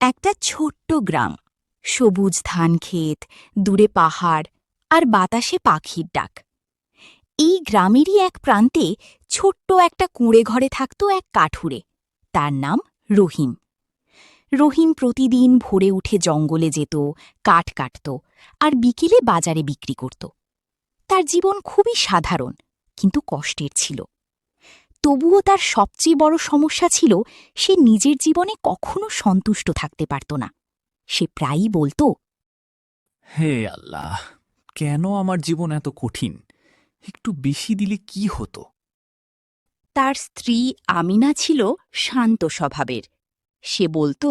একটা ছোট্ট গ্রাম, সবুজ ধানক্ষেত, দূরে পাহাড় আর বাতাসে পাখির ডাক। এই গ্রামেরই এক প্রান্তে ছোট্ট একটা কুঁড়ে ঘরে থাকত এক কাঠুরে। তার নাম রহিম। রহিম প্রতিদিন ভোরে উঠে জঙ্গলে যেত, কাঠ কাটত আর বিকেলে বাজারে বিক্রি করত। তার জীবন খুবই সাধারণ, কিন্তু কষ্টের ছিল। তবুও তার সবচেয়ে বড় সমস্যা ছিল সে নিজের জীবনে কখনো সন্তুষ্ট থাকতে পারত না। সে প্রায়ই বলতো, হে আল্লাহ, কেন আমার জীবন এত কঠিন? একটু বেশি দিলে কি হতো? তার স্ত্রী আমিনা ছিল শান্ত স্বভাবের। সে বলতো,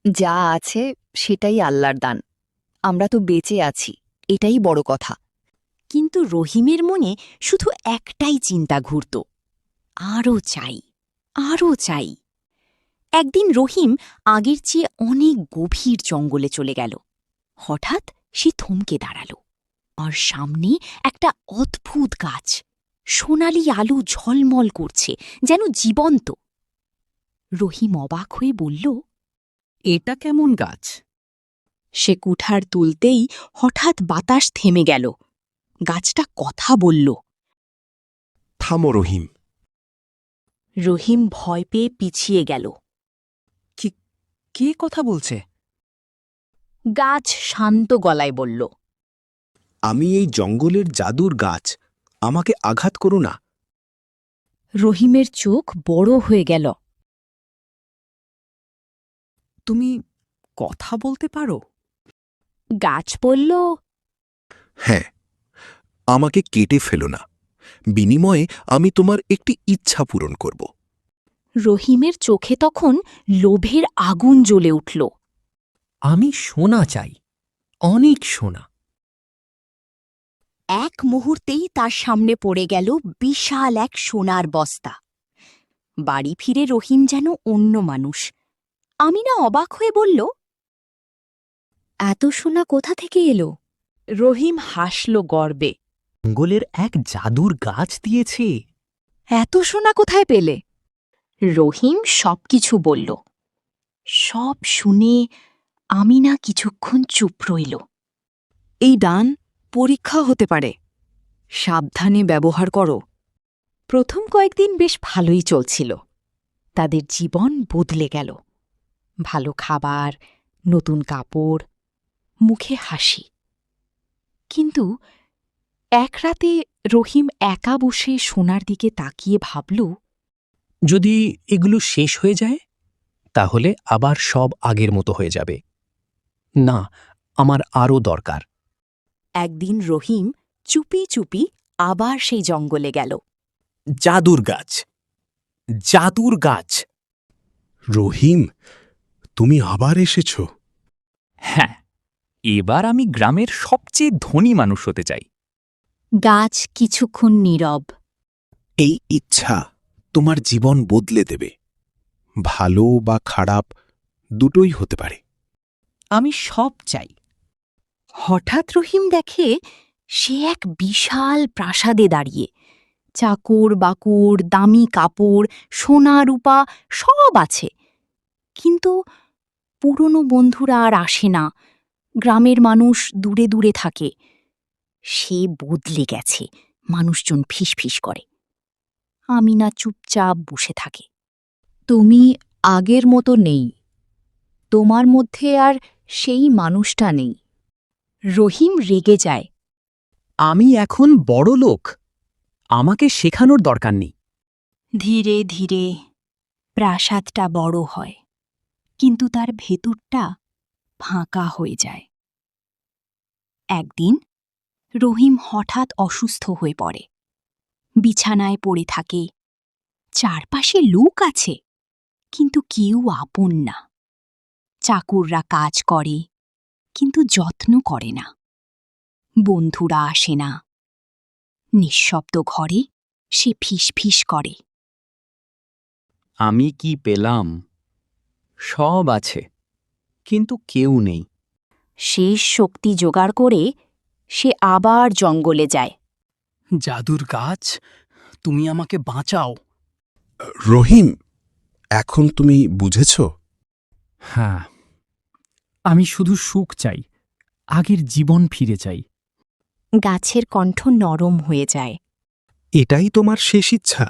যা আছে সেটাই আল্লাহর দান। আমরা তো বেঁচে আছি, এটাই বড় কথা। কিন্তু রহিমের মনে শুধু একটাই চিন্তা ঘুরত, আরও চাই, আরও চাই। একদিন রহিম আগের চেয়ে অনেক গভীর জঙ্গলে চলে গেল। হঠাৎ সে থমকে দাঁড়াল। আর সামনে একটা অদ্ভুত গাছ, সোনালি আলো ঝলমল করছে, যেন জীবন্ত। রহিম অবাক হয়ে বলল, এটা কেমন গাছ? সে কুঠার তুলতেই হঠাৎ বাতাস থেমে গেল। গাছটা কথা বলল। থামো রহিম। রহিম ভয় পেয়ে পিছিয়ে গেল। কে কথা বলছে? গাছ শান্ত গলায় বলল, আমি এই জঙ্গলের জাদুর গাছ, আমাকে আঘাত করো না। রহিমের চোখ বড় হয়ে গেল। তুমি কথা বলতে পারো? গাছ বলল, হ্যাঁ, আমাকে কেটে ফেলো না। বিনিময়ে আমি তোমার একটি ইচ্ছা পূরণ করব। রহিমের চোখে তখন লোভের আগুন জ্বলে উঠল। আমি সোনা চাই, অনেক সোনা। এক মুহূর্তেই তার সামনে পড়ে গেল বিশাল এক সোনার বস্তা। বাড়ি ফিরে রহিম যেন অন্য মানুষ। আমিনা অবাক হয়ে বলল, এত সোনা কোথা থেকে এলো? রহিম হাসল গর্বে। জঙ্গলের এক জাদুর গাছ দিয়েছে। এত সোনা কোথায় পেলে? রহিম সবকিছু বলল। সব শুনে আমিনা কিছুক্ষণ চুপ রইল। এই দান পরীক্ষা হতে পারে, সাবধানে ব্যবহার করো। প্রথম কয়েকদিন বেশ ভালোই চলছিল। তাদের জীবন বদলে গেল। ভালো খাবার, নতুন কাপড়, মুখে হাসি। কিন্তু এক রাতে রহিম একা বসে সোনার দিকে তাকিয়ে ভাবল, যদি এগুলো শেষ হয়ে যায়, তাহলে আবার সব আগের মতো হয়ে যাবে। না, আমার আরও দরকার। একদিন রহিম চুপি চুপি আবার সেই জঙ্গলে গেল। জাদুর গাছ, জাদুর গাছ। রহিম, তুমি আবার এসেছ? হ্যাঁ, এবার আমি গ্রামের সবচেয়ে ধনী মানুষ হতে চাই। গাছ কিছুক্ষণ নীরব। এই ইচ্ছা তোমার জীবন বদলে দেবে। ভালো বা খারাপ দুটোই হতে পারে। আমি সব চাই। হঠাৎ রহিম দেখে সে এক বিশাল প্রাসাদে দাঁড়িয়ে। চাকর বাকর, দামি কাপড়, সোনা রূপা সব আছে। কিন্তু পুরনো বন্ধুরা আর আসে না। গ্রামের মানুষ দূরে দূরে থাকে। সে বদলে গেছে, মানুষজন ফিসফিস করে। আমিনা চুপচাপ বসে থাকে। তুমি আগের মতো নেই, তোমার মধ্যে আর সেই মানুষটা নেই। রহিম রেগে যায়। আমি এখন বড় লোক, আমাকে শেখানোর দরকার নেই। ধীরে ধীরে প্রাসাদটা বড় হয়, কিন্তু তার ভেতরটা ফাঁকা হয়ে যায়। একদিন রহিম হঠাৎ অসুস্থ হয়ে পড়ে। বিছানায় পড়ে থাকে। চারপাশে লোক আছে, কিন্তু কেউ আপন না। চাকররা কাজ করে, কিন্তু যত্ন করে না। বন্ধুরা আসে না। নিঃশব্দ ঘরে সে ফিসফিস করে। আমি কি পেলাম? সব আছে, কিন্তু কেউ নেই। শেষ শক্তি জোগাড় করে সে আবার জঙ্গলে যায়। জাদুর গাছ, তুমি আমাকে বাঁচাও। রহিম, এখন তুমি বুঝেছ? হ্যাঁ, আমি শুধু সুখ চাই, আগের জীবন ফিরে চাই। গাছের কণ্ঠ নরম হয়ে যায়। এটাই তোমার শেষ ইচ্ছা?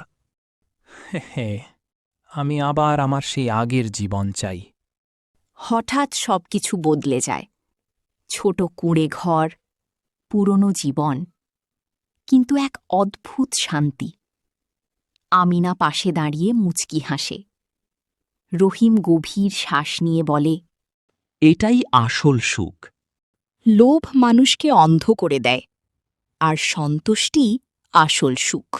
হ্যাঁ, আমি আবার আমার সেই আগের জীবন চাই। হঠাৎ সবকিছু বদলে যায়। ছোট কুঁড়ে ঘর, পুরনো জীবন, কিন্তু এক অদ্ভুত শান্তি। আমিনা পাশে দাঁড়িয়ে মুচকি হাসে। রহিম গভীর শ্বাস নিয়ে বলে, এটাই আসল সুখ। লোভ মানুষকে অন্ধ করে দেয়, আর সন্তুষ্টি আসল সুখ।